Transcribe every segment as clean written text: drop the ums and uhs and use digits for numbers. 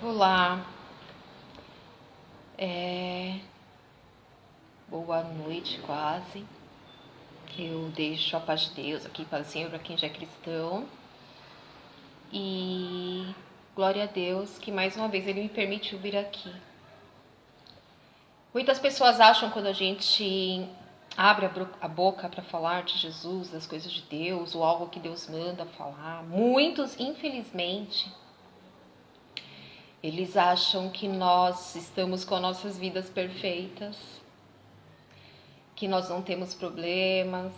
Olá, boa noite quase. Eu deixo a paz de Deus aqui para o Senhor, para quem já é cristão. E glória a Deus que mais uma vez Ele me permitiu vir aqui. Muitas pessoas acham quando a gente abre a boca para falar de Jesus, das coisas de Deus, ou algo que Deus manda falar. Muitos, infelizmente, eles acham que nós estamos com nossas vidas perfeitas, que nós não temos problemas,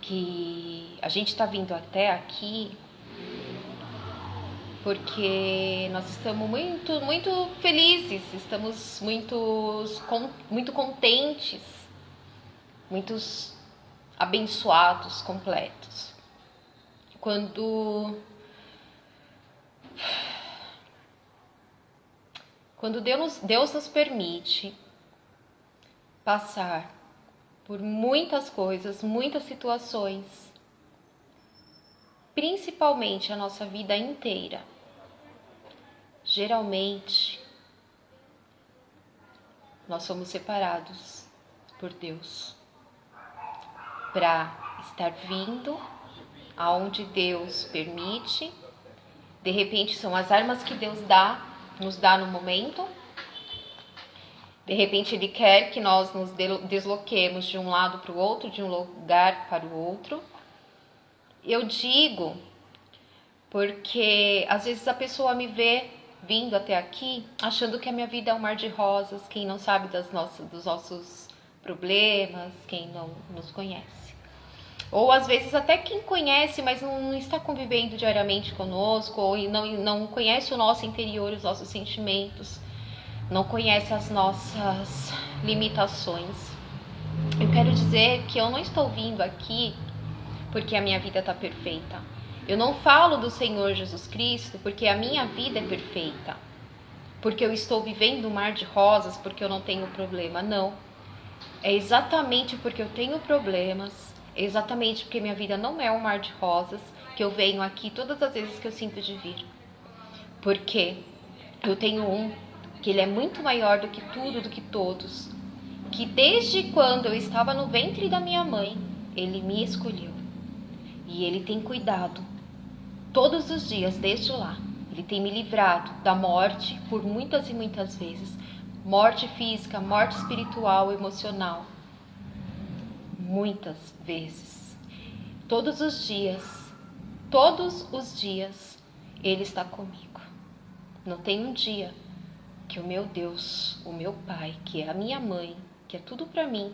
que a gente está vindo até aqui porque nós estamos muito felizes, estamos muito contentes, muitos abençoados, completos. Quando Deus nos permite passar por muitas coisas, muitas situações, principalmente a nossa vida inteira, geralmente nós somos separados por Deus para estar vindo aonde Deus permite. De repente são as armas que Deus nos dá no momento. De repente Ele quer que nós nos desloquemos de um lado para o outro, de um lugar para o outro. Eu digo porque às vezes a pessoa me vê vindo até aqui achando que a minha vida é um mar de rosas, quem não sabe dos nossos problemas, quem não nos conhece. Ou às vezes até quem conhece, mas não está convivendo diariamente conosco, ou não conhece o nosso interior, os nossos sentimentos, não conhece as nossas limitações. Eu quero dizer que eu não estou vindo aqui porque a minha vida está perfeita. Eu não falo do Senhor Jesus Cristo porque a minha vida é perfeita, porque eu estou vivendo um mar de rosas, porque eu não tenho problema. Não. É exatamente porque eu tenho problemas, é exatamente porque minha vida não é um mar de rosas, que eu venho aqui todas as vezes que eu sinto de vir. Porque eu tenho que Ele é muito maior do que tudo, do que todos, que desde quando eu estava no ventre da minha mãe, Ele me escolheu. E Ele tem cuidado todos os dias, desde lá. Ele tem me livrado da morte por muitas e muitas vezes. Morte física, morte espiritual, emocional. Muitas vezes. Todos os dias, Ele está comigo. Não tem um dia que o meu Deus, o meu Pai, que é a minha mãe, que é tudo para mim,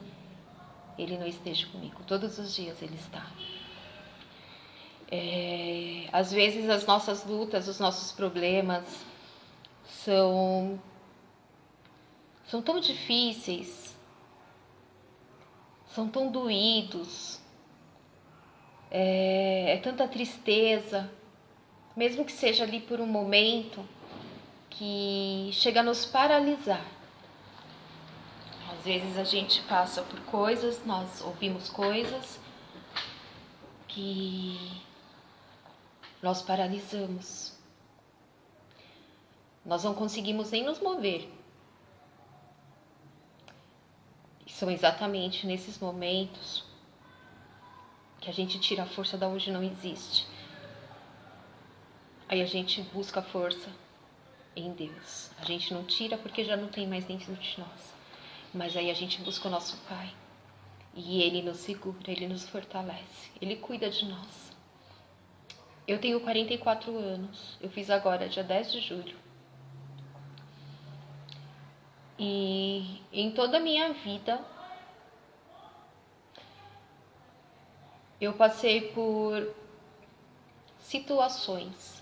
Ele não esteja comigo. Todos os dias Ele está. Às vezes as nossas lutas, os nossos problemas são tão difíceis, são tão doídos, é tanta tristeza, mesmo que seja ali por um momento, que chega a nos paralisar. Às vezes a gente passa por coisas, nós ouvimos coisas que nós paralisamos. Nós não conseguimos nem nos mover. E são exatamente nesses momentos que a gente tira a força da onde não existe. Aí a gente busca a força em Deus. A gente não tira porque já não tem mais dentro de nós. Mas aí a gente busca o nosso Pai. E Ele nos segura, Ele nos fortalece. Ele cuida de nós. Eu tenho 44 anos. Eu fiz agora, dia 10 de julho. E em toda a minha vida, eu passei por situações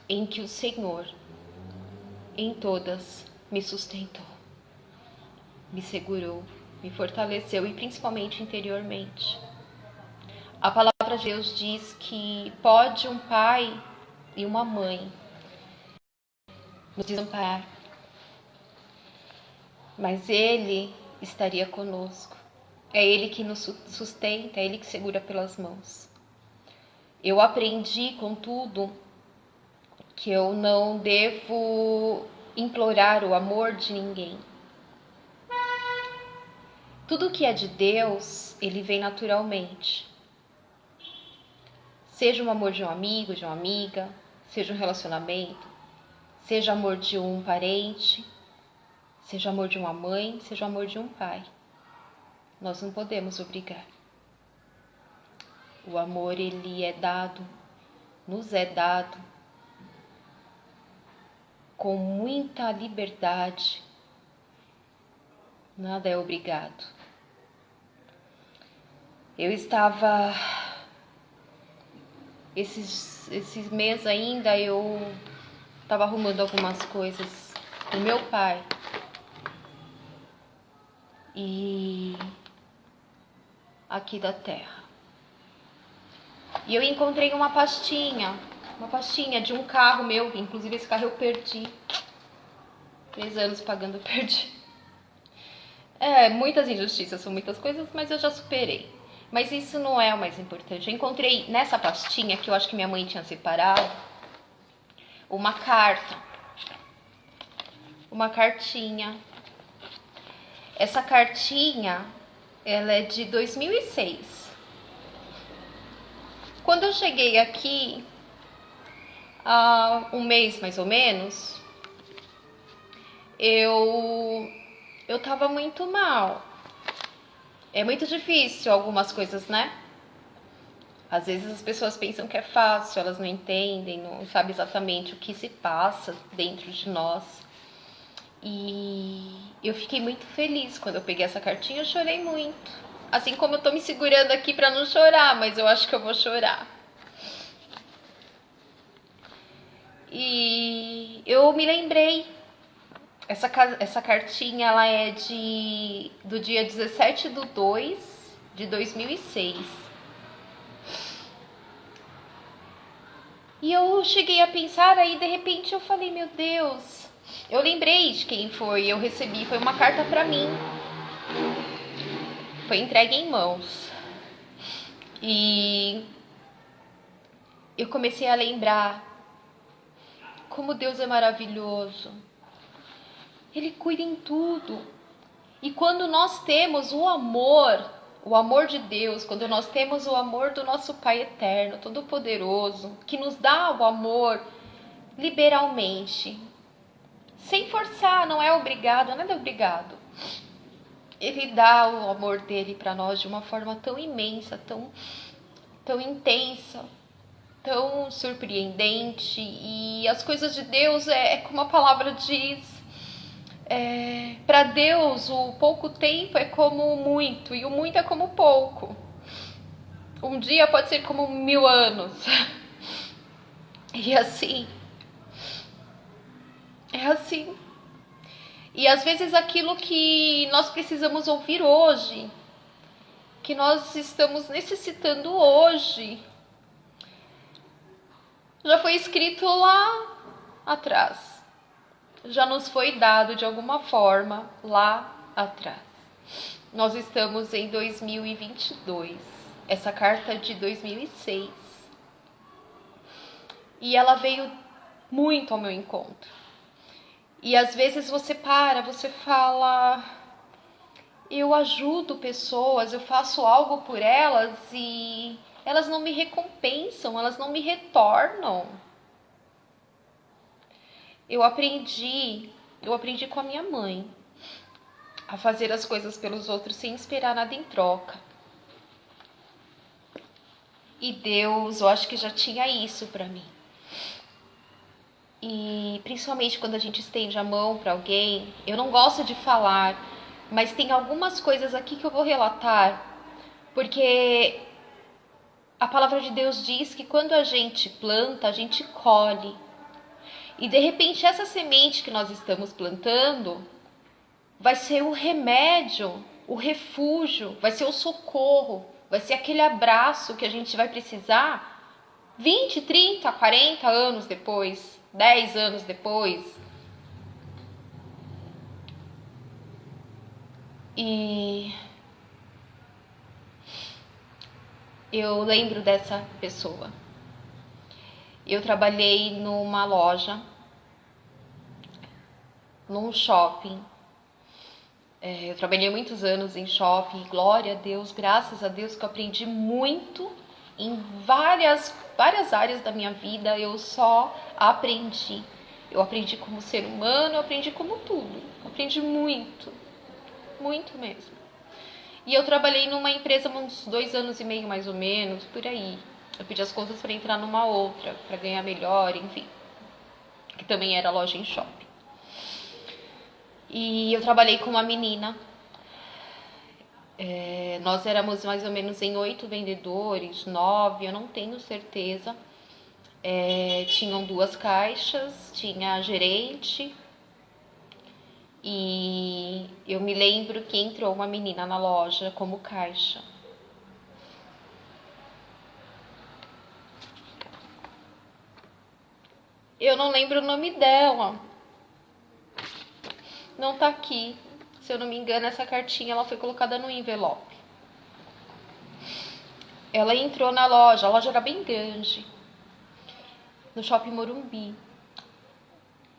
em que o Senhor, em todas, me sustentou, me segurou, me fortaleceu e principalmente interiormente. A palavra de Deus diz que pode um pai e uma mãe nos desamparar, mas Ele estaria conosco. É Ele que nos sustenta, é Ele que segura pelas mãos. Eu aprendi, contudo, que eu não devo implorar o amor de ninguém. Tudo que é de Deus, ele vem naturalmente. Seja o amor de um amigo, de uma amiga, seja um relacionamento, seja amor de um parente, seja amor de uma mãe, seja amor de um pai. Nós não podemos obrigar. O amor, ele é dado, nos é dado com muita liberdade. Nada é obrigado. Eu estava... Esses meses ainda eu estava arrumando algumas coisas do meu pai. E aqui da terra. E eu encontrei uma pastinha de um carro meu, inclusive esse carro eu perdi. 3 anos pagando, eu perdi. Muitas injustiças, são muitas coisas, mas eu já superei. Mas isso não é o mais importante. Eu encontrei nessa pastinha, que eu acho que minha mãe tinha separado, uma carta. Uma cartinha. Essa cartinha, ela é de 2006. Quando eu cheguei aqui, há um mês mais ou menos, eu tava muito mal. É muito difícil algumas coisas, né? Às vezes as pessoas pensam que é fácil, elas não entendem, não sabem exatamente o que se passa dentro de nós. E eu fiquei muito feliz quando eu peguei essa cartinha, eu chorei muito. Assim como eu tô me segurando aqui pra não chorar, mas eu acho que eu vou chorar. E eu me lembrei, essa cartinha, ela é do dia 17/2/2006. E eu cheguei a pensar, aí de repente eu falei, meu Deus, eu lembrei de quem foi, eu recebi, foi uma carta pra mim. Foi entregue em mãos. E eu comecei a lembrar como Deus é maravilhoso. Ele cuida em tudo. E quando nós temos o amor de Deus, quando nós temos o amor do nosso Pai eterno, todo-poderoso, que nos dá o amor liberalmente, sem forçar, não é obrigado, nada é obrigado. Ele dá o amor dele para nós de uma forma tão imensa, tão intensa, tão surpreendente. E as coisas de Deus como a palavra diz, para Deus o pouco tempo é como muito, e o muito é como pouco. Um dia pode ser como 1000 anos. E assim, é assim. E às vezes aquilo que nós precisamos ouvir hoje, que nós estamos necessitando hoje, já foi escrito lá atrás. Já nos foi dado de alguma forma lá atrás. Nós estamos em 2022. Essa carta é de 2006. E ela veio muito ao meu encontro. E às vezes você fala, eu ajudo pessoas, eu faço algo por elas e elas não me recompensam, elas não me retornam. Eu aprendi com a minha mãe a fazer as coisas pelos outros sem esperar nada em troca. E Deus, eu acho que já tinha isso pra mim. E principalmente quando a gente estende a mão para alguém, eu não gosto de falar, mas tem algumas coisas aqui que eu vou relatar, porque a palavra de Deus diz que quando a gente planta, a gente colhe. E de repente essa semente que nós estamos plantando vai ser o remédio, o refúgio, vai ser o socorro, vai ser aquele abraço que a gente vai precisar 20, 30, 40 anos depois, 10 anos depois. E eu lembro dessa pessoa. eu trabalhei numa loja, num shopping. Eu trabalhei muitos anos em shopping, glória a Deus, graças a Deus que eu aprendi muito em várias áreas da minha vida. Eu só aprendi. Eu aprendi como ser humano, eu aprendi como tudo. Eu aprendi muito, muito mesmo. E eu trabalhei numa empresa uns 2 anos e meio, mais ou menos, por aí. Eu pedi as contas para entrar numa outra, para ganhar melhor, enfim. Que também era loja em shopping. E eu trabalhei com uma menina. Nós éramos mais ou menos em 8 vendedores, 9, eu não tenho certeza. Tinham 2 caixas, tinha a gerente. E eu me lembro que entrou uma menina na loja como caixa. Eu não lembro o nome dela. Não tá aqui. Se eu não me engano, essa cartinha ela foi colocada no envelope. Ela entrou na loja, a loja era bem grande, no Shopping Morumbi.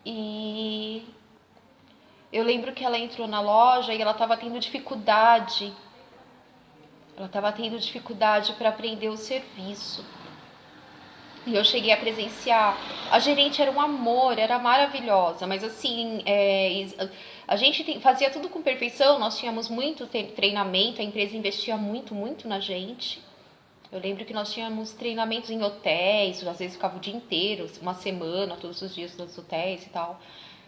E eu lembro que ela entrou na loja e ela estava tendo dificuldade. Ela estava tendo dificuldade para aprender o serviço. E eu cheguei a presenciar. A gerente era um amor, era maravilhosa, mas assim, a gente fazia tudo com perfeição, nós tínhamos muito treinamento, a empresa investia muito, muito na gente. Eu lembro que nós tínhamos treinamentos em hotéis, às vezes ficava o dia inteiro, uma semana, todos os dias nos hotéis e tal.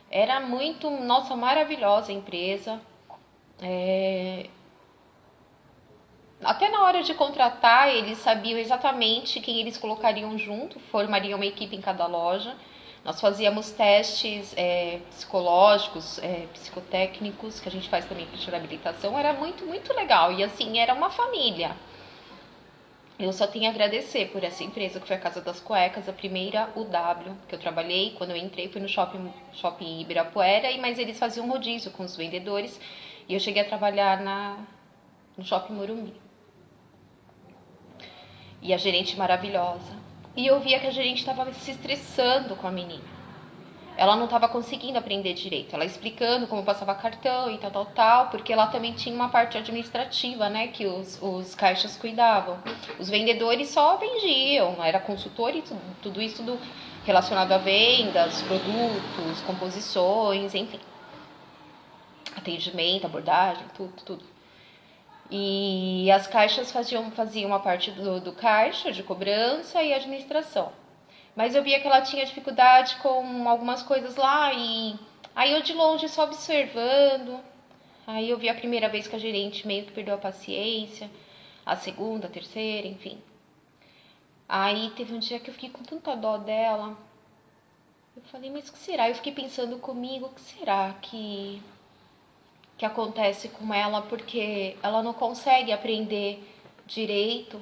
Era muito, nossa, maravilhosa a empresa. Até na hora de contratar, eles sabiam exatamente quem eles colocariam junto, formariam uma equipe em cada loja. Nós fazíamos testes psicológicos, psicotécnicos, que a gente faz também para tirar habilitação. Era muito, muito legal. E assim, era uma família. Eu só tenho a agradecer por essa empresa, que foi a Casa das Cuecas, a primeira UW que eu trabalhei. Quando eu entrei, fui no shopping Ibirapuera, mas eles faziam rodízio com os vendedores. E eu cheguei a trabalhar no Shopping Morumbi. E a gerente maravilhosa. E eu via que a gerente estava se estressando com a menina. Ela não estava conseguindo aprender direito. Ela explicando como passava cartão e tal, porque ela também tinha uma parte administrativa, né, que os caixas cuidavam. Os vendedores só vendiam, era consultor e tudo isso relacionado a vendas, produtos, composições, enfim. Atendimento, abordagem, tudo. E as caixas faziam uma parte do caixa, de cobrança e administração. Mas eu via que ela tinha dificuldade com algumas coisas lá e aí eu de longe só observando. Aí eu vi a primeira vez que a gerente meio que perdeu a paciência, a segunda, a terceira, enfim. Aí teve um dia que eu fiquei com tanta dó dela. Eu falei, mas o que será? Eu fiquei pensando comigo, o que será que acontece com ela, porque ela não consegue aprender direito.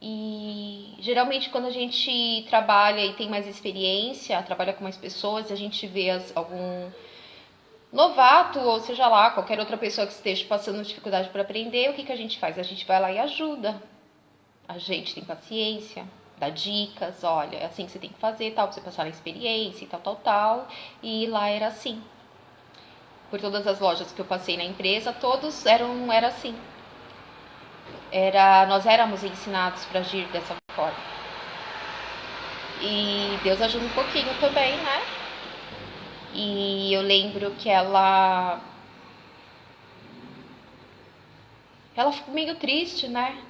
E geralmente quando a gente trabalha e tem mais experiência, trabalha com mais pessoas, a gente vê algum novato, ou seja lá, qualquer outra pessoa que esteja passando dificuldade para aprender, o que a gente faz? A gente vai lá e ajuda. A gente tem paciência, dá dicas, olha, é assim que você tem que fazer, tal, pra você passar na experiência e tal. E lá era assim. Por todas as lojas que eu passei na empresa, todos era assim. Nós éramos ensinados para agir dessa forma. E Deus ajuda um pouquinho também, né? E eu lembro que ela ficou meio triste, né?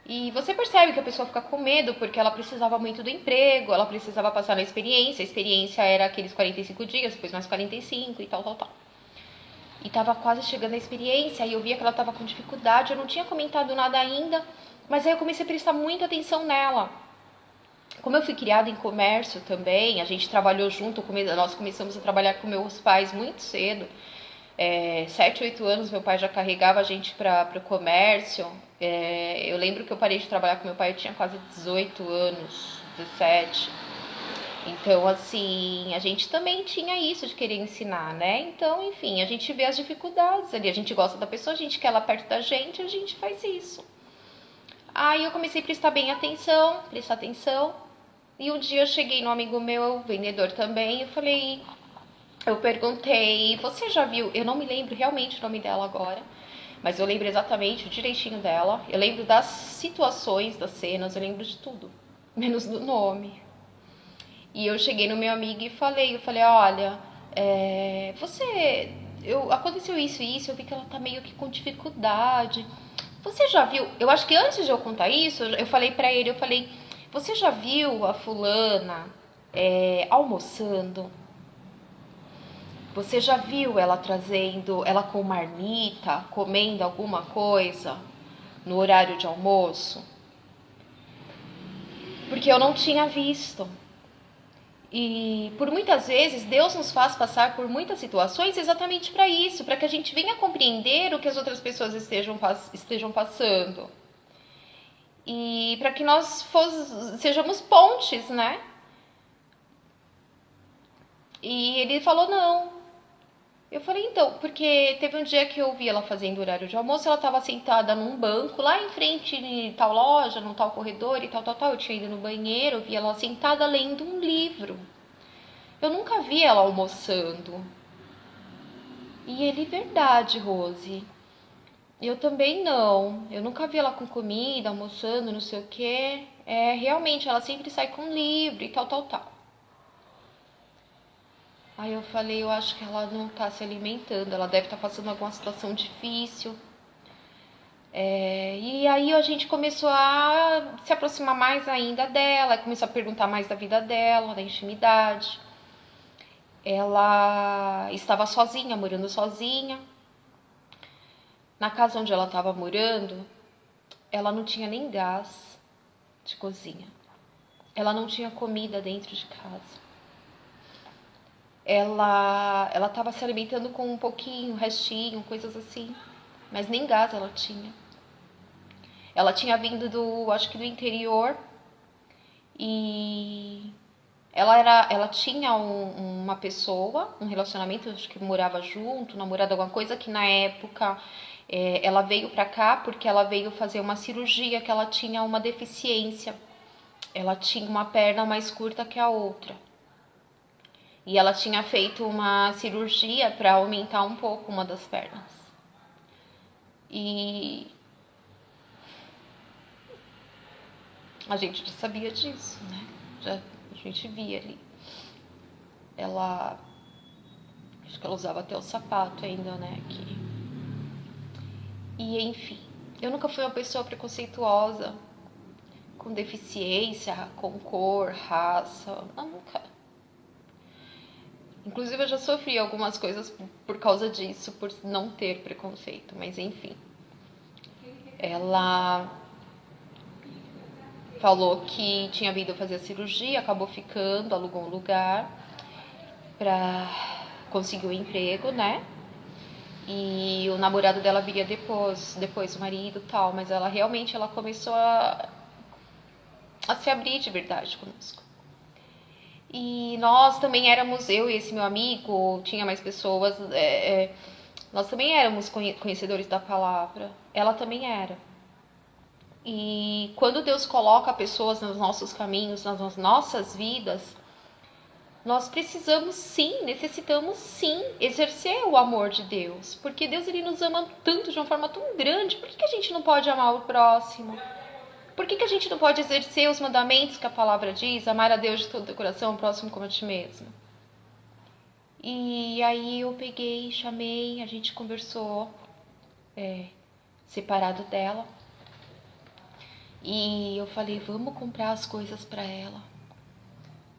E você percebe que a pessoa fica com medo porque ela precisava muito do emprego, ela precisava passar na experiência. A experiência era aqueles 45 dias, depois mais 45 e tal. E tava quase chegando a experiência, e eu via que ela tava com dificuldade, eu não tinha comentado nada ainda, mas aí eu comecei a prestar muita atenção nela. Como eu fui criada em comércio também, a gente trabalhou junto, nós começamos a trabalhar com meus pais muito cedo. 7, 8 anos meu pai já carregava a gente para o comércio. Eu lembro que eu parei de trabalhar com meu pai, eu tinha quase 18 anos, 17. Então, assim, a gente também tinha isso de querer ensinar, né? Então, enfim, a gente vê as dificuldades ali, a gente gosta da pessoa, a gente quer ela perto da gente, a gente faz isso. Aí eu comecei a prestar atenção. E um dia eu cheguei no amigo meu, vendedor também, eu perguntei, você já viu? Eu não me lembro realmente o nome dela agora, mas eu lembro exatamente, direitinho dela. Eu lembro das situações, das cenas, eu lembro de tudo, menos do nome. E eu cheguei no meu amigo e falei, olha, aconteceu isso e isso, eu vi que ela tá meio que com dificuldade. Você já viu? Eu acho que antes de eu contar isso, eu falei pra ele, você já viu a fulana almoçando? Você já viu ela trazendo, ela com marmita, comendo alguma coisa no horário de almoço? Porque eu não tinha visto. E por muitas vezes Deus nos faz passar por muitas situações exatamente para isso, para que a gente venha compreender o que as outras pessoas estejam passando. E para que nós sejamos pontes, né? E ele falou não. Eu falei, então, porque teve um dia que eu vi ela fazendo horário de almoço, ela estava sentada num banco lá em frente de tal loja, num tal corredor e tal. Eu tinha ido no banheiro, eu vi ela sentada lendo um livro. Eu nunca vi ela almoçando. E ele, verdade, Rose. Eu também não. Eu nunca vi ela com comida, almoçando, não sei o quê. Realmente, ela sempre sai com livro e tal. Aí eu falei, eu acho que ela não tá se alimentando, ela deve estar passando alguma situação difícil. E aí a gente começou a se aproximar mais ainda dela, começou a perguntar mais da vida dela, da intimidade. Ela estava sozinha, morando sozinha. Na casa onde ela estava morando, ela não tinha nem gás de cozinha. Ela não tinha comida dentro de casa. Ela estava se alimentando com um pouquinho, restinho, coisas assim. Mas nem gás ela tinha. Ela tinha vindo acho que do interior. E ela tinha uma pessoa, um relacionamento, acho que morava junto, namorada, alguma coisa, que na época ela veio pra cá porque ela veio fazer uma cirurgia, que ela tinha uma deficiência. Ela tinha uma perna mais curta que a outra. E ela tinha feito uma cirurgia para aumentar um pouco uma das pernas. E a gente já sabia disso, né? A gente via ali. Acho que ela usava até o sapato ainda, né? Aqui. E enfim, eu nunca fui uma pessoa preconceituosa com deficiência, com cor, raça, nunca. Inclusive eu já sofri algumas coisas por causa disso, por não ter preconceito, mas enfim. Ela falou que tinha vindo fazer a cirurgia, acabou ficando, alugou um lugar pra conseguir um emprego, né? E o namorado dela viria depois o marido e tal, mas ela realmente começou a se abrir de verdade conosco. E nós também éramos, eu e esse meu amigo, tinha mais pessoas, nós também éramos conhecedores da palavra. Ela também era. E quando Deus coloca pessoas nos nossos caminhos, nas nossas vidas, nós precisamos sim, necessitamos sim exercer o amor de Deus. Porque Deus ele nos ama tanto, de uma forma tão grande. Por que a gente não pode amar o próximo? Por que a gente não pode exercer os mandamentos que a palavra diz? Amar a Deus de todo o coração, o próximo como a ti mesmo. E aí eu peguei, chamei, a gente conversou separado dela. E eu falei, vamos comprar as coisas para ela.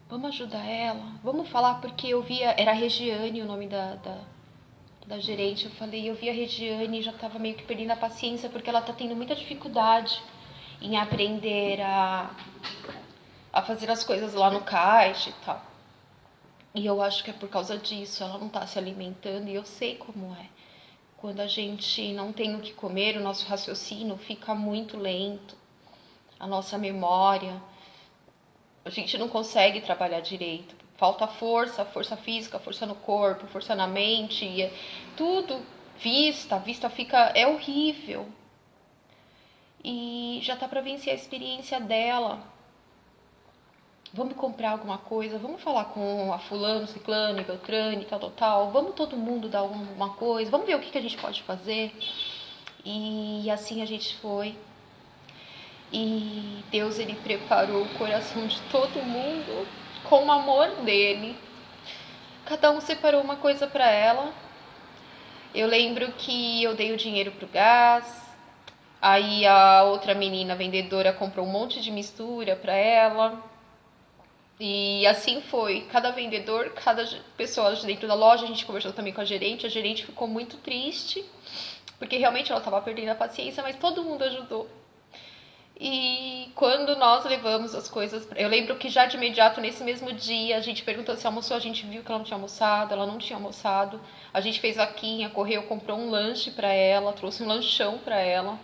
Vamos ajudar ela. Vamos falar, porque eu via, era a Regiane o nome da gerente. Eu falei, eu vi a Regiane e já tava meio que perdendo a paciência, porque ela tá tendo muita dificuldade em aprender a fazer as coisas lá no caixa e tal. E eu acho que é por causa disso, ela não tá se alimentando e eu sei como é. Quando a gente não tem o que comer, o nosso raciocínio fica muito lento, a nossa memória, a gente não consegue trabalhar direito. Falta força física, força no corpo, força na mente, tudo, a vista fica, é horrível. E já tá pra vencer a experiência dela. vamos comprar alguma coisa, vamos falar com a fulano, ciclano, beltrane, tal, vamos todo mundo dar alguma coisa, vamos ver o que a gente pode fazer. E assim a gente foi. E Deus, ele preparou o coração de todo mundo com o amor dele. Cada um separou uma coisa para ela. Eu lembro que eu dei o dinheiro pro gás. Aí a outra menina vendedora comprou um monte de mistura para ela. E assim foi. Cada vendedor, cada pessoa dentro da loja, a gente conversou também com a gerente ficou muito triste, porque realmente ela estava perdendo a paciência, mas todo mundo ajudou. E quando nós levamos as coisas, eu lembro que já de imediato, nesse mesmo dia, a gente perguntou se almoçou, a gente viu que ela não tinha almoçado, ela não tinha almoçado. A gente fez vaquinha, correu, comprou um lanche para ela, trouxe um lanchão para ela.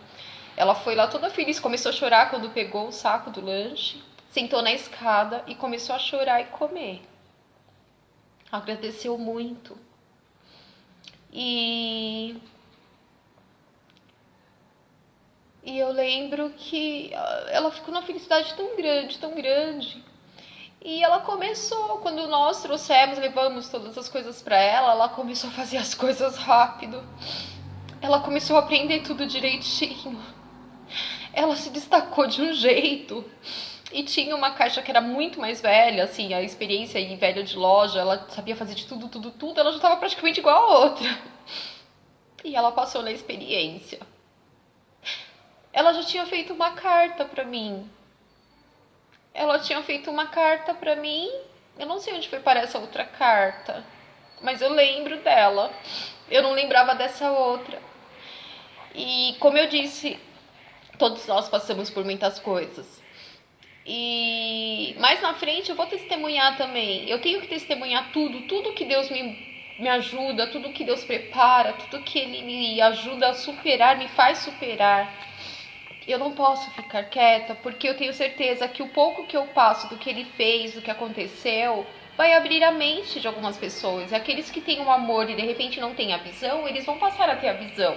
Ela foi lá toda feliz, começou a chorar quando pegou o saco do lanche, sentou na escada e começou a chorar e comer. Agradeceu muito. E eu lembro que ela ficou numa felicidade tão grande, tão grande. E ela começou, quando nós trouxemos, levamos todas as coisas para ela começou a fazer as coisas rápido. Ela começou a aprender tudo direitinho. Ela se destacou de um jeito. E tinha uma caixa que era muito mais velha, assim, a experiência aí velha de loja, ela sabia fazer de tudo, ela já estava praticamente igual a outra. E ela passou na experiência. Ela já tinha feito uma carta pra mim. Eu não sei onde foi parar essa outra carta, mas eu lembro dela. Eu não lembrava dessa outra. E como eu disse, todos nós passamos por muitas coisas. E mais na frente eu vou testemunhar também. Eu tenho que testemunhar tudo que Deus me ajuda, tudo que Deus prepara, tudo que Ele me ajuda a superar, me faz superar. Eu não posso ficar quieta, porque eu tenho certeza que o pouco que eu passo do que Ele fez, do que aconteceu, vai abrir a mente de algumas pessoas. E aqueles que têm o amor e de repente não têm a visão, eles vão passar a ter a visão.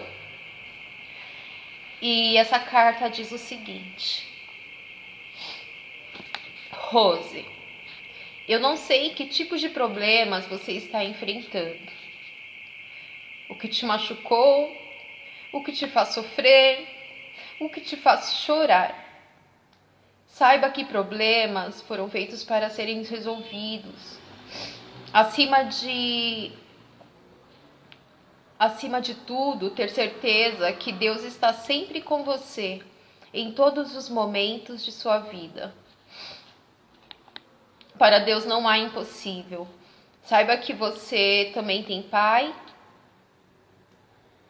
E essa carta diz o seguinte: Rose, eu não sei que tipo de problemas você está enfrentando. O que te machucou, o que te faz sofrer, o que te faz chorar. Saiba que problemas foram feitos para serem resolvidos. Acima de tudo, ter certeza que Deus está sempre com você em todos os momentos de sua vida. Para Deus não há impossível. Saiba que você também tem pai,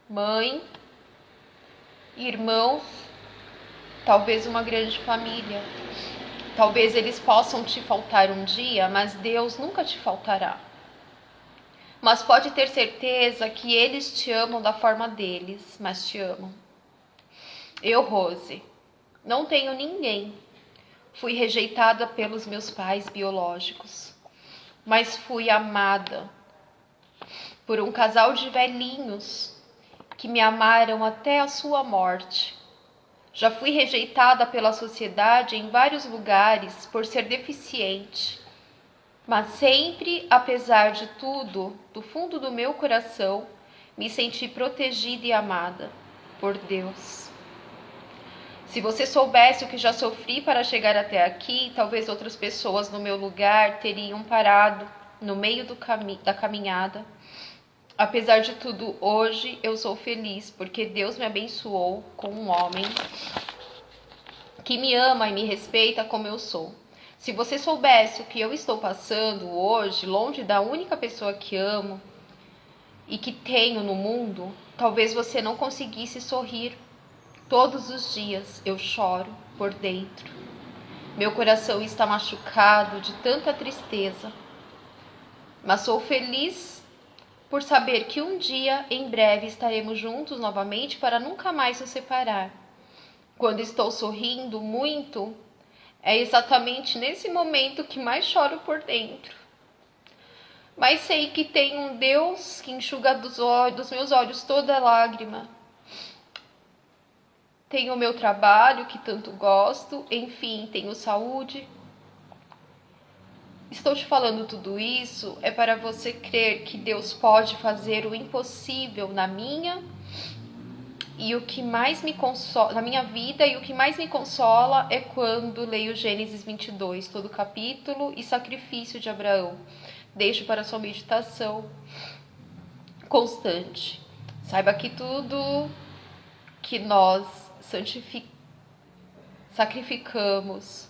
mãe, irmãos, talvez uma grande família. Talvez eles possam te faltar um dia, mas Deus nunca te faltará. Mas pode ter certeza que eles te amam da forma deles, mas te amam. Eu, Rose, não tenho ninguém. Fui rejeitada pelos meus pais biológicos, mas fui amada por um casal de velhinhos que me amaram até a sua morte. Já fui rejeitada pela sociedade em vários lugares por ser deficiente, mas sempre, apesar de tudo, do fundo do meu coração, me senti protegida e amada por Deus. Se você soubesse o que já sofri para chegar até aqui, talvez outras pessoas no meu lugar teriam parado no meio da caminhada. Apesar de tudo, hoje eu sou feliz porque Deus me abençoou com um homem que me ama e me respeita como eu sou. Se você soubesse o que eu estou passando hoje, longe da única pessoa que amo e que tenho no mundo, talvez você não conseguisse sorrir. Todos os dias eu choro por dentro. Meu coração está machucado de tanta tristeza. Mas sou feliz por saber que um dia, em breve, estaremos juntos novamente para nunca mais nos separar. Quando estou sorrindo muito, é exatamente nesse momento que mais choro por dentro. Mas sei que tem um Deus que enxuga dos meus olhos toda lágrima. Tenho o meu trabalho que tanto gosto, enfim, tenho saúde. estou te falando tudo isso é para você crer que Deus pode fazer o impossível na minha e o que mais me consola, na minha vida, e o que mais me consola é quando leio Gênesis 22, todo o capítulo e sacrifício de Abraão. Deixo para sua meditação constante. Saiba que tudo que nós sacrificamos,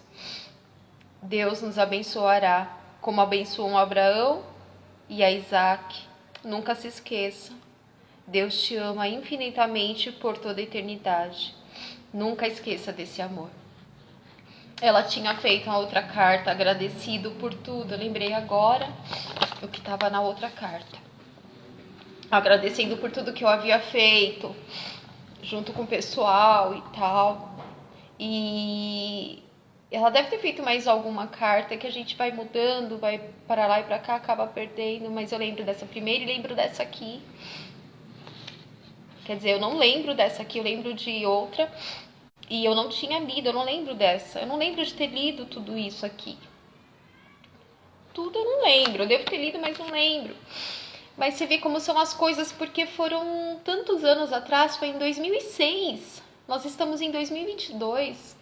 Deus nos abençoará, como abençoou Abraão e a Isaac. Nunca se esqueça. Deus te ama infinitamente por toda a eternidade. Nunca esqueça desse amor. Ela tinha feito uma outra carta, agradecido por tudo. Eu lembrei agora o que estava na outra carta. Agradecendo por tudo que eu havia feito, junto com o pessoal e tal. E ela deve ter feito mais alguma carta que a gente vai mudando, vai para lá e para cá, acaba perdendo. Mas eu lembro dessa primeira e lembro dessa aqui. Quer dizer, eu não lembro dessa aqui, eu lembro de outra. E eu não tinha lido, eu não lembro dessa. Eu não lembro de ter lido tudo isso aqui. Tudo eu não lembro. Eu devo ter lido, mas não lembro. Mas você vê como são as coisas, porque foram tantos anos atrás, foi em 2006. Nós estamos em 2022.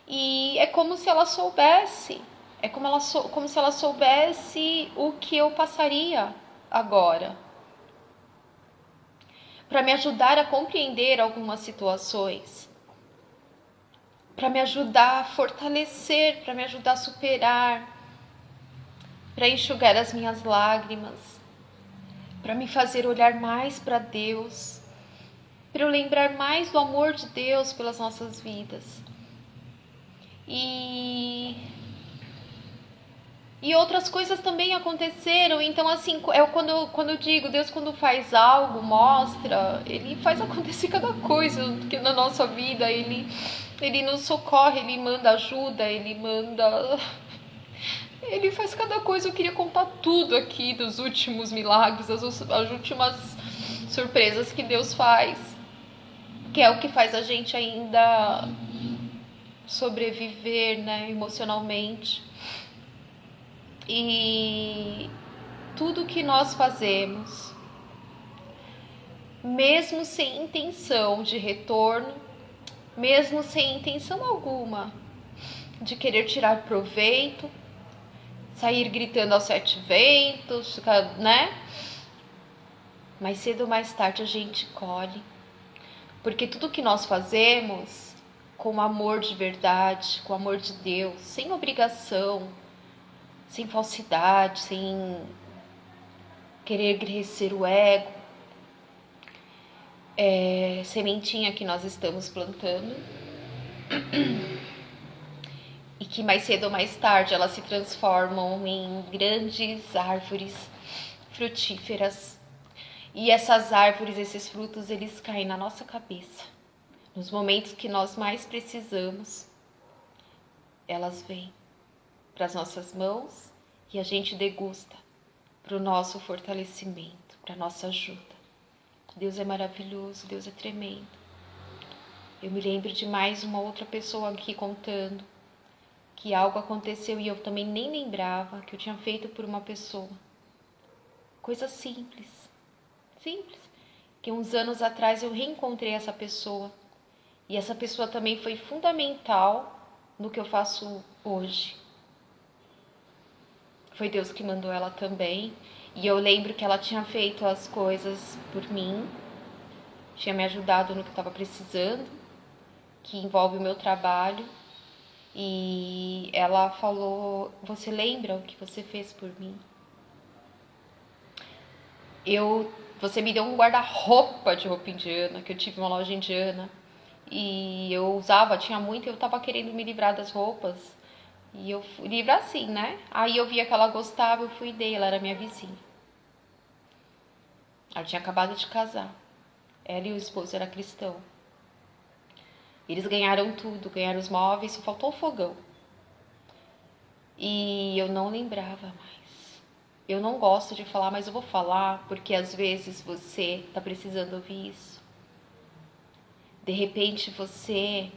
E é como se ela soubesse. É como se ela soubesse o que eu passaria agora, para me ajudar a compreender algumas situações, para me ajudar a fortalecer, para me ajudar a superar, para enxugar as minhas lágrimas, para me fazer olhar mais para Deus, para eu lembrar mais do amor de Deus pelas nossas vidas. E outras coisas também aconteceram. Então, assim, quando eu digo, Deus quando faz algo, mostra, Ele faz acontecer cada coisa que na nossa vida. Ele nos socorre, Ele manda ajuda, Ele faz cada coisa. Eu queria contar tudo aqui dos últimos milagres, as últimas surpresas que Deus faz, que é o que faz a gente ainda sobreviver, né, emocionalmente. E tudo que nós fazemos, mesmo sem intenção de retorno, mesmo sem intenção alguma de querer tirar proveito, sair gritando aos sete ventos, né? Mais cedo ou mais tarde a gente colhe. Porque tudo que nós fazemos com amor de verdade, com amor de Deus, sem obrigação, sem falsidade, sem querer crescer o ego, é sementinha que nós estamos plantando e que mais cedo ou mais tarde elas se transformam em grandes árvores frutíferas. E essas árvores, esses frutos, eles caem na nossa cabeça. Nos momentos que nós mais precisamos, elas vêm para as nossas mãos e a gente degusta para o nosso fortalecimento, para a nossa ajuda. Deus é maravilhoso, Deus é tremendo. Eu me lembro de mais uma outra pessoa aqui contando que algo aconteceu e eu também nem lembrava que eu tinha feito por uma pessoa. Coisa simples, que uns anos atrás eu reencontrei essa pessoa. E essa pessoa também foi fundamental no que eu faço hoje. Foi Deus que mandou ela também. E eu lembro que ela tinha feito as coisas por mim, tinha me ajudado no que eu estava precisando, que envolve o meu trabalho. E ela falou: você lembra o que você fez por mim? Você me deu um guarda-roupa de roupa indiana, que eu tive uma loja indiana. E eu usava, tinha muito, e eu tava querendo me livrar das roupas. E eu fui livrar assim, né? Aí eu via que ela gostava, eu fui e dei, ela era minha vizinha. Ela tinha acabado de casar. Ela e o esposo eram cristãos. Eles ganharam tudo, ganharam os móveis, só faltou o fogão. E eu não lembrava mais. Eu não gosto de falar, mas eu vou falar, porque às vezes você tá precisando ouvir isso. De repente você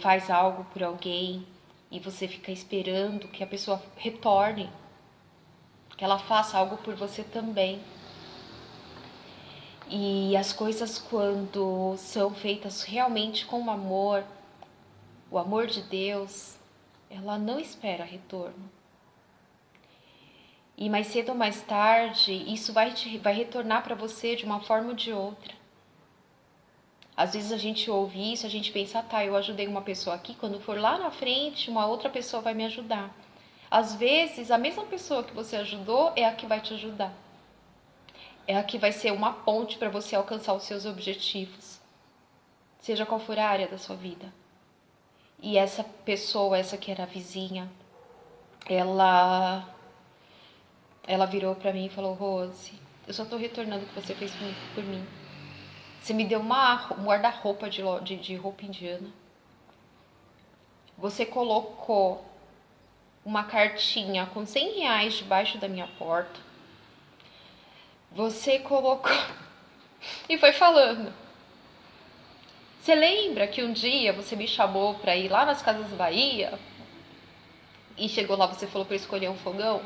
faz algo por alguém e você fica esperando que a pessoa retorne, que ela faça algo por você também. E as coisas, quando são feitas realmente com amor, o amor de Deus, ela não espera retorno. E mais cedo ou mais tarde, isso vai retornar para você de uma forma ou de outra. Às vezes a gente ouve isso, a gente pensa, tá, eu ajudei uma pessoa aqui, quando for lá na frente, uma outra pessoa vai me ajudar. Às vezes, a mesma pessoa que você ajudou é a que vai te ajudar. É a que vai ser uma ponte para você alcançar os seus objetivos, seja qual for a área da sua vida. E essa pessoa, essa que era a vizinha, ela virou para mim e falou, Rose, eu só tô retornando o que você fez por mim. Você me deu um guarda-roupa de roupa indiana. Você colocou uma cartinha com R$100 debaixo da minha porta. Você colocou e foi falando. Você lembra que um dia você me chamou para ir lá nas Casas Bahia? E chegou lá, você falou para escolher um fogão?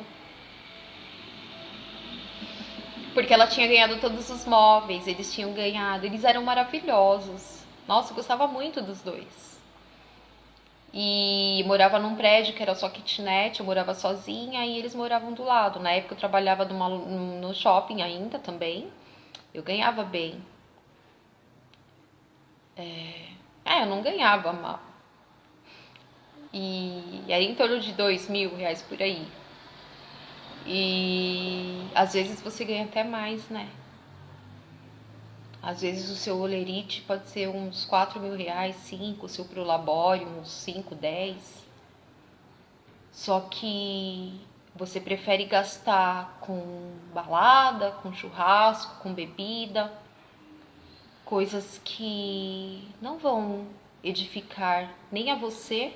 Porque ela tinha ganhado todos os móveis, eles tinham ganhado, eles eram maravilhosos. Nossa, eu gostava muito dos dois. E morava num prédio que era só kitnet, eu morava sozinha e eles moravam do lado. Na época eu trabalhava no shopping ainda também, eu ganhava bem. Eu não ganhava mal. E era em torno de R$2.000 por aí. E às vezes você ganha até mais, né? Às vezes o seu olerite pode ser uns R$4.000, 5, o seu prolabório uns 5, 10. Só que você prefere gastar com balada, com churrasco, com bebida, coisas que não vão edificar nem a você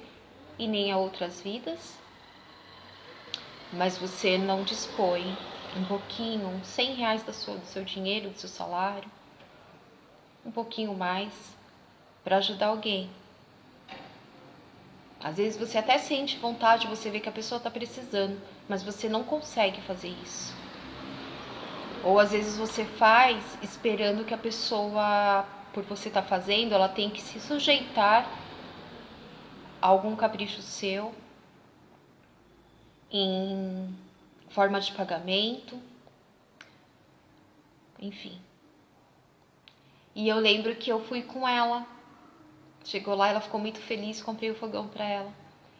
e nem a outras vidas, mas você não dispõe um pouquinho, uns R$100 do seu dinheiro, do seu salário, um pouquinho mais para ajudar alguém. Às vezes você até sente vontade, você vê que a pessoa está precisando, mas você não consegue fazer isso. Ou às vezes você faz esperando que a pessoa, por você estar fazendo, ela tem que se sujeitar a algum capricho seu em forma de pagamento, enfim. E eu lembro que eu fui com ela. Chegou lá, ela ficou muito feliz, comprei o fogão para ela.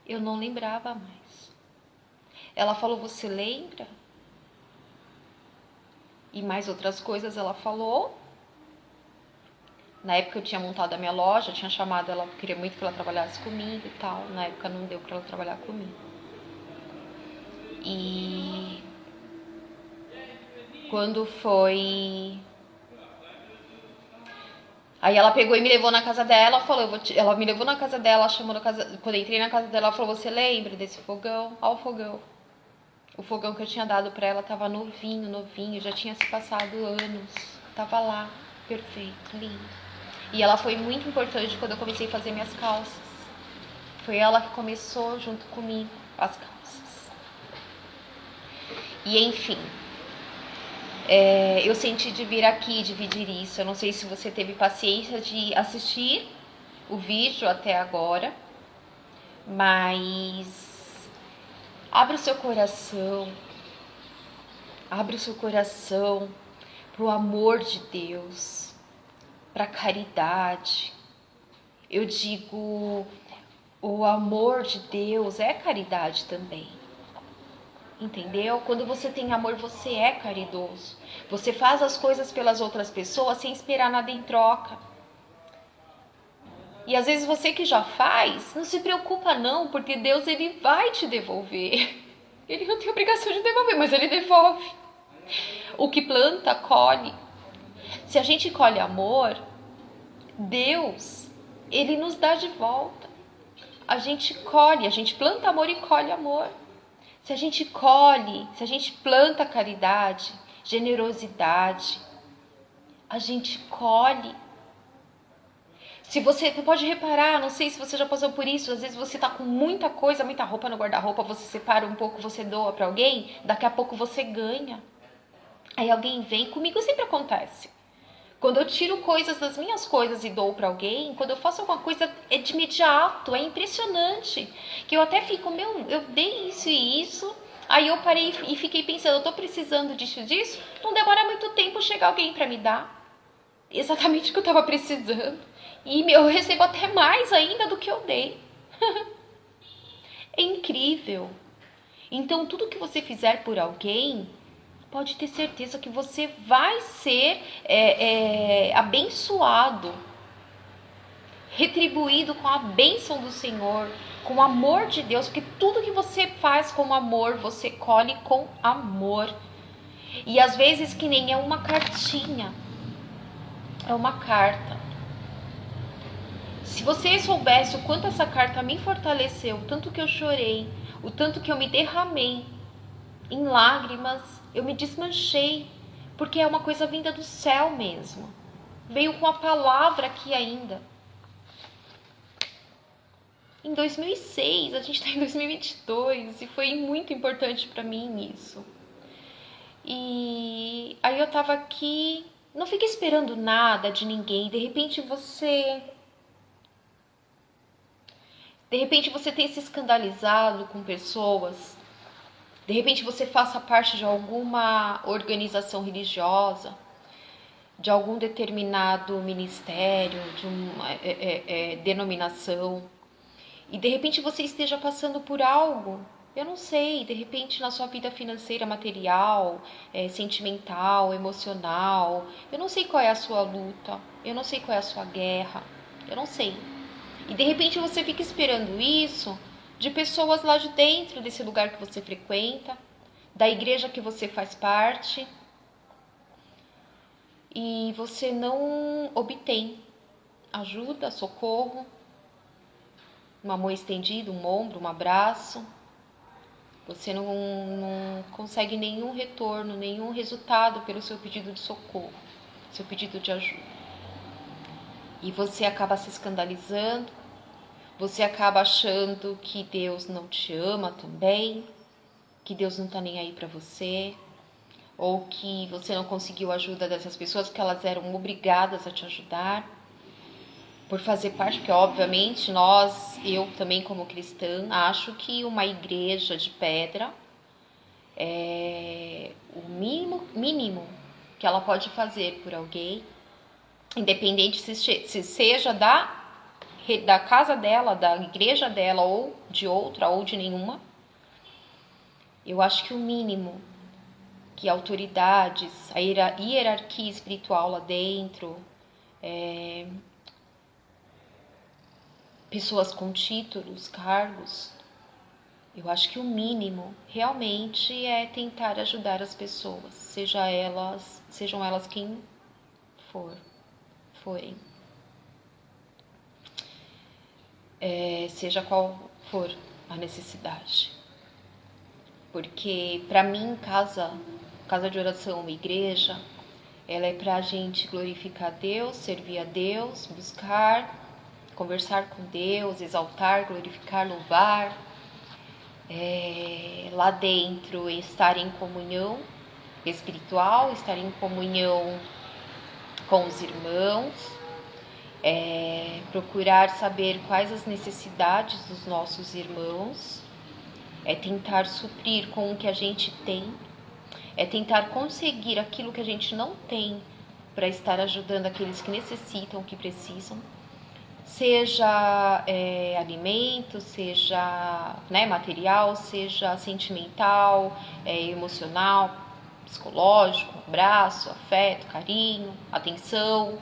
Eu não lembrava mais. Ela falou, você lembra? E mais outras coisas ela falou. Na época eu tinha montado a minha loja, eu tinha chamado ela, queria muito que ela trabalhasse comigo e tal. Na época não deu para ela trabalhar comigo. E quando foi... Aí ela pegou e me levou na casa dela, falou, ela me levou na casa dela, chamou na casa, quando eu entrei na casa dela, ela falou, você lembra desse fogão? Olha o fogão. O fogão que eu tinha dado pra ela tava novinho, já tinha se passado anos, tava lá, perfeito, lindo. E ela foi muito importante quando eu comecei a fazer minhas calças. Foi ela que começou junto comigo as calças. E enfim... eu senti de vir aqui dividir isso. Eu não sei se você teve paciência de assistir o vídeo até agora, mas abre o seu coração para o amor de Deus, para a caridade. Eu digo, o amor de Deus é caridade também. Entendeu? Quando você tem amor, você é caridoso. Você faz as coisas pelas outras pessoas sem esperar nada em troca. E às vezes você que já faz, não se preocupa não, porque Deus ele vai te devolver. Ele não tem obrigação de devolver, mas ele devolve. O que planta, colhe. Se a gente colhe amor, Deus, ele nos dá de volta. A gente colhe, a gente planta amor e colhe amor. Se a gente colhe, se a gente planta caridade, generosidade, a gente colhe. Se você pode reparar, não sei se você já passou por isso, às vezes você tá com muita coisa, muita roupa no guarda-roupa, você separa um pouco, você doa para alguém, daqui a pouco você ganha. Aí alguém vem, comigo sempre acontece. Quando eu tiro coisas das minhas coisas e dou para alguém, quando eu faço alguma coisa é de imediato, é impressionante. Que eu até fico, eu dei isso e isso. Aí eu parei e fiquei pensando, eu tô precisando disso. Não demora muito tempo chegar alguém para me dar exatamente o que eu tava precisando. E eu recebo até mais ainda do que eu dei. É incrível. Então, tudo que você fizer por alguém, pode ter certeza que você vai ser abençoado, retribuído com a bênção do Senhor, com o amor de Deus, porque tudo que você faz com amor, você colhe com amor. E às vezes que nem é uma cartinha, é uma carta. Se você soubesse o quanto essa carta me fortaleceu, o tanto que eu chorei, o tanto que eu me derramei em lágrimas, eu me desmanchei, porque é uma coisa vinda do céu mesmo. Veio com a palavra aqui ainda. Em 2006, a gente está em 2022 e foi muito importante para mim isso. E aí eu tava aqui, não fica esperando nada de ninguém, de repente você tem se escandalizado com pessoas, de repente você faça parte de alguma organização religiosa, de algum determinado ministério, de uma denominação, e de repente você esteja passando por algo, eu não sei, de repente na sua vida financeira, material, sentimental, emocional, eu não sei qual é a sua luta, eu não sei qual é a sua guerra, eu não sei. E de repente você fica esperando isso de pessoas lá de dentro desse lugar que você frequenta, da igreja que você faz parte, e você não obtém ajuda, socorro, uma mão estendida, um ombro, um abraço. Você não consegue nenhum retorno, nenhum resultado pelo seu pedido de socorro, seu pedido de ajuda. E você acaba se escandalizando, você acaba achando que Deus não te ama também, que Deus não está nem aí para você, ou que você não conseguiu a ajuda dessas pessoas porque elas eram obrigadas a te ajudar, por fazer parte, porque obviamente eu também como cristã, acho que uma igreja de pedra é o mínimo que ela pode fazer por alguém, independente se seja da casa dela, da igreja dela, ou de outra, ou de nenhuma. Eu acho que o mínimo que autoridades, a hierarquia espiritual lá dentro, pessoas com títulos, cargos, eu acho que o mínimo realmente é tentar ajudar as pessoas, sejam elas quem forem. Seja qual for a necessidade. Porque para mim, casa de oração, uma igreja, ela é para a gente glorificar a Deus, servir a Deus, buscar, conversar com Deus, exaltar, glorificar, louvar. Lá dentro, estar em comunhão espiritual, estar em comunhão com os irmãos, procurar saber quais as necessidades dos nossos irmãos, tentar suprir com o que a gente tem, tentar conseguir aquilo que a gente não tem para estar ajudando aqueles que necessitam, que precisam, seja alimento, seja material, seja sentimental, emocional, psicológico, abraço, afeto, carinho, atenção.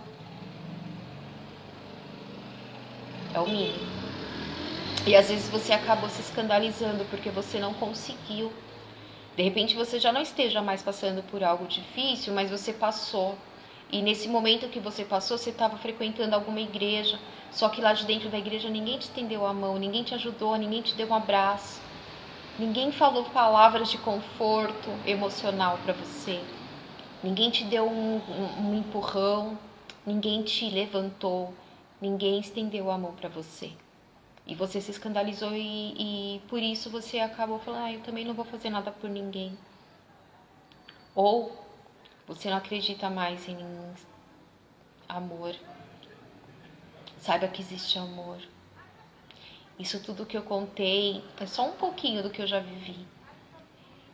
É o mínimo. E às vezes você acabou se escandalizando porque você não conseguiu. De repente você já não esteja mais passando por algo difícil, mas você passou. E nesse momento que você passou, você estava frequentando alguma igreja. Só que lá de dentro da igreja ninguém te estendeu a mão, ninguém te ajudou, ninguém te deu um abraço. Ninguém falou palavras de conforto emocional para você. Ninguém te deu um empurrão, ninguém te levantou, ninguém estendeu a mão para você. E você se escandalizou e por isso você acabou falando, eu também não vou fazer nada por ninguém. Ou você não acredita mais em amor. Saiba que existe amor. Isso tudo que eu contei é só um pouquinho do que eu já vivi.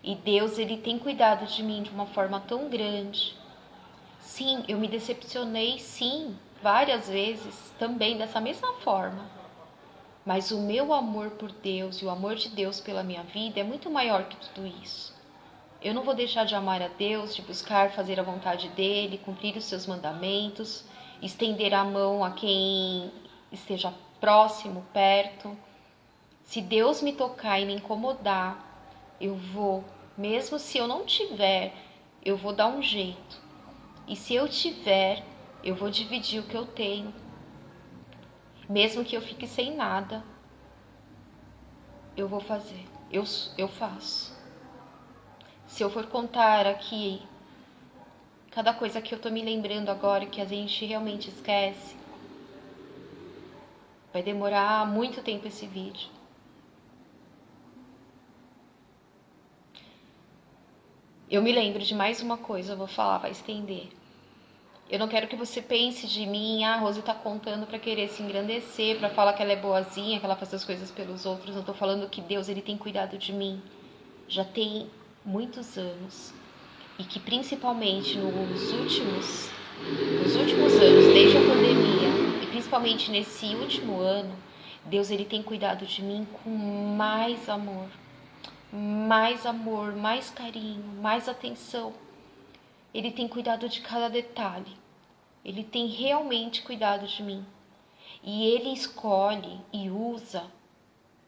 E Deus, Ele tem cuidado de mim de uma forma tão grande. Sim, eu me decepcionei, sim, várias vezes, também dessa mesma forma. Mas o meu amor por Deus e o amor de Deus pela minha vida é muito maior que tudo isso. Eu não vou deixar de amar a Deus, de buscar fazer a vontade dEle, cumprir os seus mandamentos, estender a mão a quem esteja próximo, perto. Se Deus me tocar e me incomodar, eu vou, mesmo se eu não tiver, eu vou dar um jeito. E se eu tiver, eu vou dividir o que eu tenho. Mesmo que eu fique sem nada, eu vou fazer, eu faço. Se eu for contar aqui cada coisa que eu tô me lembrando agora, que a gente realmente esquece, vai demorar muito tempo esse vídeo. Eu me lembro de mais uma coisa, eu vou falar, vai estender. Eu não quero que você pense de mim, a Rose tá contando pra querer se engrandecer, pra falar que ela é boazinha, que ela faz as coisas pelos outros. Não tô falando que Deus, Ele tem cuidado de mim. Já tem muitos anos. E que principalmente nos últimos anos, desde a pandemia, e principalmente nesse último ano, Deus, Ele tem cuidado de mim com mais amor, mais carinho, mais atenção. Ele tem cuidado de cada detalhe. Ele tem realmente cuidado de mim. E Ele escolhe e usa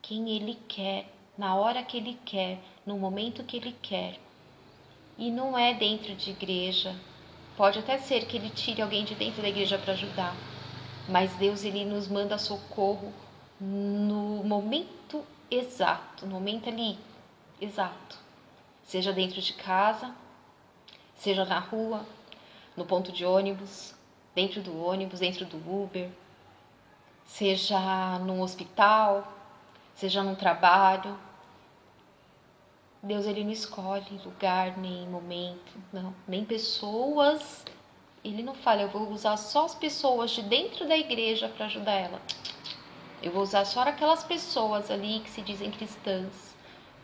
quem Ele quer, na hora que Ele quer, no momento que Ele quer. E não é dentro de igreja. Pode até ser que Ele tire alguém de dentro da igreja para ajudar. Mas Deus, Ele nos manda socorro no momento exato, no momento ali exato. Seja dentro de casa, seja na rua, no ponto de ônibus, dentro do ônibus, dentro do Uber, seja num hospital, seja num trabalho. Deus, Ele não escolhe lugar, nem momento, não, nem pessoas. Ele não fala, eu vou usar só as pessoas de dentro da igreja para ajudar ela. Eu vou usar só aquelas pessoas ali que se dizem cristãs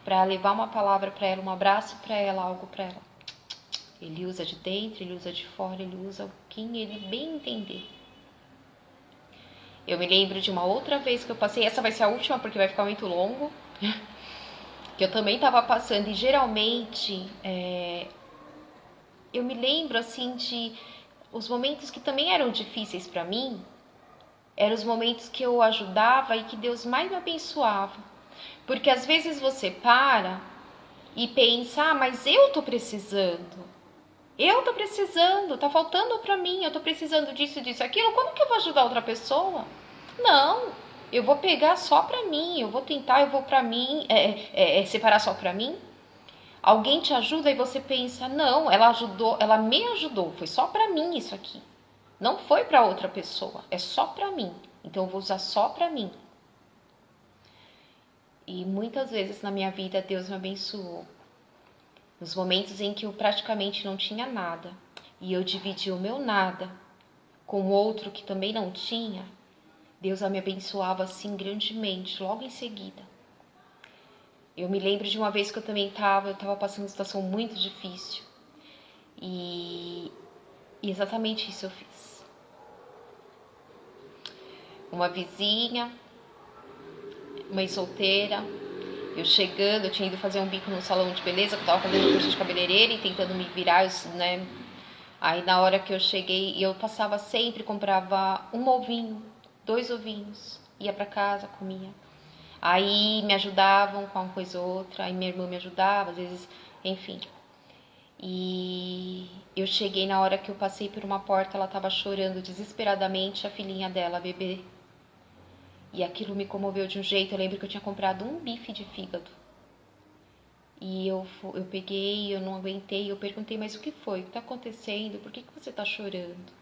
para levar uma palavra para ela, um abraço para ela, algo para ela. Ele usa de dentro, ele usa de fora, ele usa quem ele bem entender. Eu me lembro de uma outra vez que eu passei, essa vai ser a última porque vai ficar muito longo, que eu também estava passando e geralmente eu me lembro assim de os momentos que também eram difíceis para mim, eram os momentos que eu ajudava e que Deus mais me abençoava. Porque às vezes você para e pensa, mas eu tô precisando, tá faltando para mim, eu tô precisando disso, disso, aquilo, como que eu vou ajudar outra pessoa? Não, eu vou pegar só para mim, eu vou tentar, eu vou para mim, separar só para mim. Alguém te ajuda e você pensa, não, ela ajudou, ela me ajudou, foi só para mim isso aqui. Não foi para outra pessoa, é só para mim. Então eu vou usar só para mim. E muitas vezes na minha vida Deus me abençoou. Nos momentos em que eu praticamente não tinha nada e eu dividi o meu nada com outro que também não tinha, Deus me abençoava assim grandemente, logo em seguida. Eu me lembro de uma vez que eu também estava passando uma situação muito difícil e exatamente isso eu fiz. Uma vizinha, mãe solteira, eu chegando, eu tinha ido fazer um bico no salão de beleza, que eu tava fazendo curso de cabeleireira e tentando me virar, né? Aí na hora que eu cheguei, eu passava sempre, comprava um ovinho, 2 ovinhos, ia pra casa, comia. Aí me ajudavam com uma coisa ou outra, aí minha irmã me ajudava, às vezes, enfim. E eu cheguei na hora que eu passei por uma porta, ela tava chorando desesperadamente, a filhinha dela, a bebê. E aquilo me comoveu de um jeito. Eu lembro que eu tinha comprado um bife de fígado. E eu peguei, eu não aguentei. Eu perguntei, mas o que foi? O que tá acontecendo? Por que você tá chorando?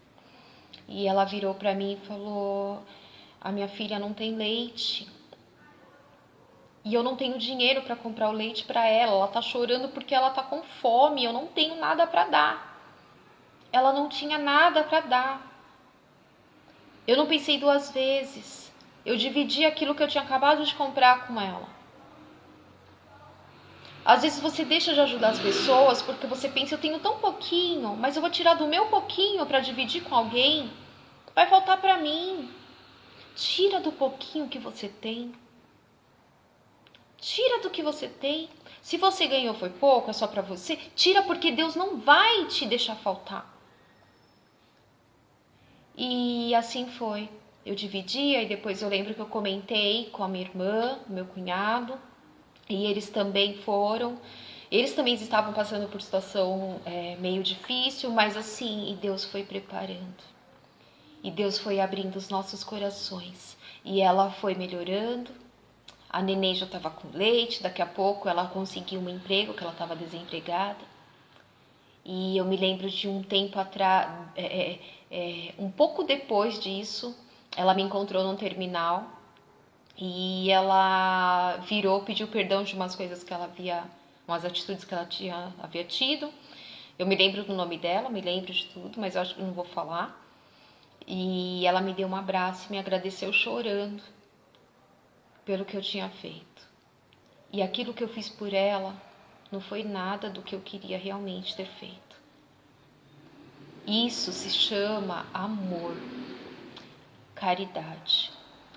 E ela virou para mim e falou: a minha filha não tem leite. E eu não tenho dinheiro para comprar o leite para ela. Ela tá chorando porque ela tá com fome. Eu não tenho nada para dar. Ela não tinha nada para dar. Eu não pensei duas vezes. Eu dividi aquilo que eu tinha acabado de comprar com ela. Às vezes você deixa de ajudar as pessoas porque você pensa: eu tenho tão pouquinho, mas eu vou tirar do meu pouquinho para dividir com alguém. Vai faltar para mim. Tira do pouquinho que você tem. Tira do que você tem. Se você ganhou foi pouco, é só para você. Tira, porque Deus não vai te deixar faltar. E assim foi. Eu dividia e depois eu lembro que eu comentei com a minha irmã, meu cunhado, e eles também foram. Eles também estavam passando por situação meio difícil, mas assim, e Deus foi preparando. E Deus foi abrindo os nossos corações. E ela foi melhorando. A neném já estava com leite, daqui a pouco ela conseguiu um emprego, que ela estava desempregada. E eu me lembro de um tempo atrás, um pouco depois disso, ela me encontrou num terminal e ela virou, pediu perdão de umas coisas que ela havia, umas atitudes que ela havia tido. Eu me lembro do nome dela, me lembro de tudo, mas eu acho que não vou falar. E ela me deu um abraço e me agradeceu chorando pelo que eu tinha feito. E aquilo que eu fiz por ela não foi nada do que eu queria realmente ter feito. Isso se chama amor, caridade.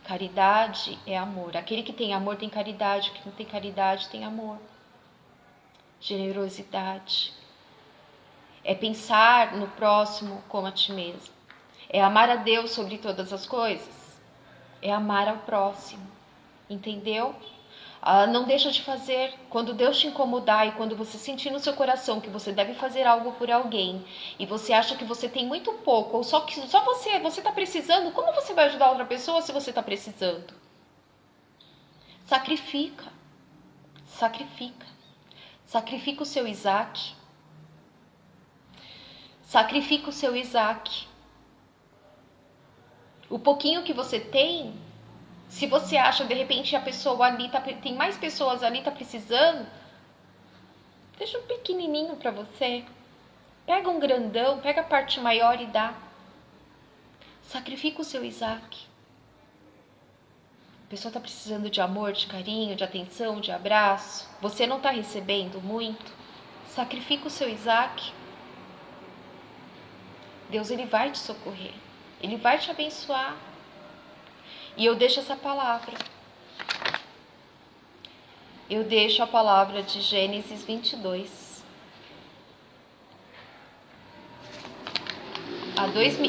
Caridade é amor. Aquele que tem amor tem caridade, o que não tem caridade tem amor. Generosidade. É pensar no próximo como a ti mesmo. É amar a Deus sobre todas as coisas. É amar ao próximo. Entendeu? Não deixa de fazer. Quando Deus te incomodar e quando você sentir no seu coração que você deve fazer algo por alguém e você acha que você tem muito pouco ou só você está precisando, como você vai ajudar outra pessoa se você está precisando? Sacrifica. Sacrifica. Sacrifica o seu Isaac. Sacrifica o seu Isaac. O pouquinho que você tem, se você acha de repente a pessoa ali tem mais pessoas ali tá precisando, deixa um pequenininho para você. Pega um grandão, pega a parte maior e dá. Sacrifica o seu Isaac. A pessoa tá precisando de amor, de carinho, de atenção, de abraço. Você não tá recebendo muito. Sacrifica o seu Isaac. Deus, ele vai te socorrer. Ele vai te abençoar. E eu deixo essa palavra. Eu deixo a palavra de Gênesis 22.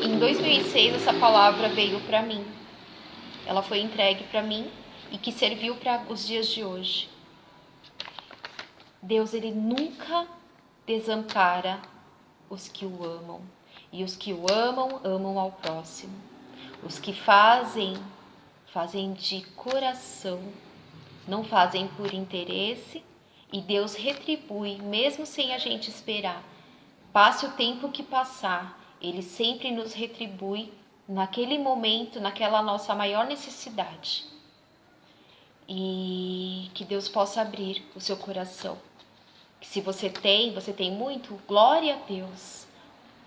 Em 2006 essa palavra veio para mim. Ela foi entregue para mim e que serviu para os dias de hoje. Deus, ele nunca desampara os que o amam. E os que o amam, amam ao próximo. Os que fazem de coração, não fazem por interesse, e Deus retribui, mesmo sem a gente esperar. Passe o tempo que passar, Ele sempre nos retribui naquele momento, naquela nossa maior necessidade. E que Deus possa abrir o seu coração. Que se você tem muito, glória a Deus.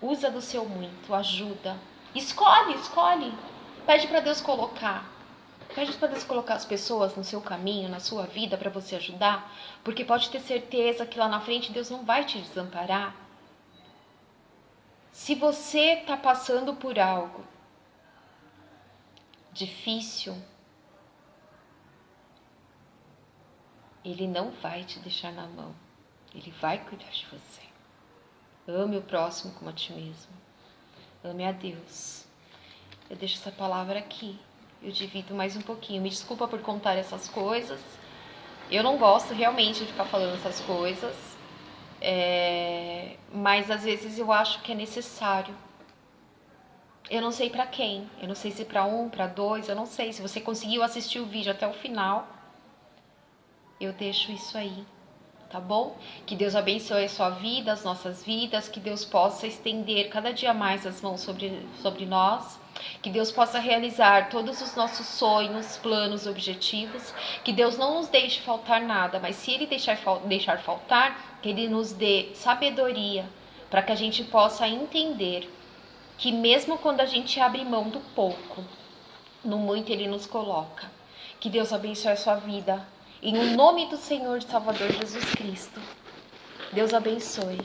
Usa do seu muito, ajuda. Escolhe. Pede para Deus colocar. Pede para Deus colocar as pessoas no seu caminho, na sua vida, para você ajudar. Porque pode ter certeza que lá na frente Deus não vai te desamparar. Se você está passando por algo difícil, Ele não vai te deixar na mão. Ele vai cuidar de você. Ame o próximo como a ti mesmo. Ame a Deus. Eu deixo essa palavra aqui. Eu divido mais um pouquinho. Me desculpa por contar essas coisas. Eu não gosto realmente de ficar falando essas coisas. Mas às vezes eu acho que é necessário. Eu não sei pra quem. Eu não sei se pra um, pra dois. Eu não sei. Se você conseguiu assistir o vídeo até o final, eu deixo isso aí. tá bom? Que Deus abençoe a sua vida, as nossas vidas, que Deus possa estender cada dia mais as mãos sobre nós, que Deus possa realizar todos os nossos sonhos, planos, objetivos, que Deus não nos deixe faltar nada, mas se Ele deixar faltar, que Ele nos dê sabedoria para que a gente possa entender que mesmo quando a gente abre mão do pouco, no muito Ele nos coloca. Que Deus abençoe a sua vida. Em nome do Senhor e Salvador Jesus Cristo. Deus abençoe.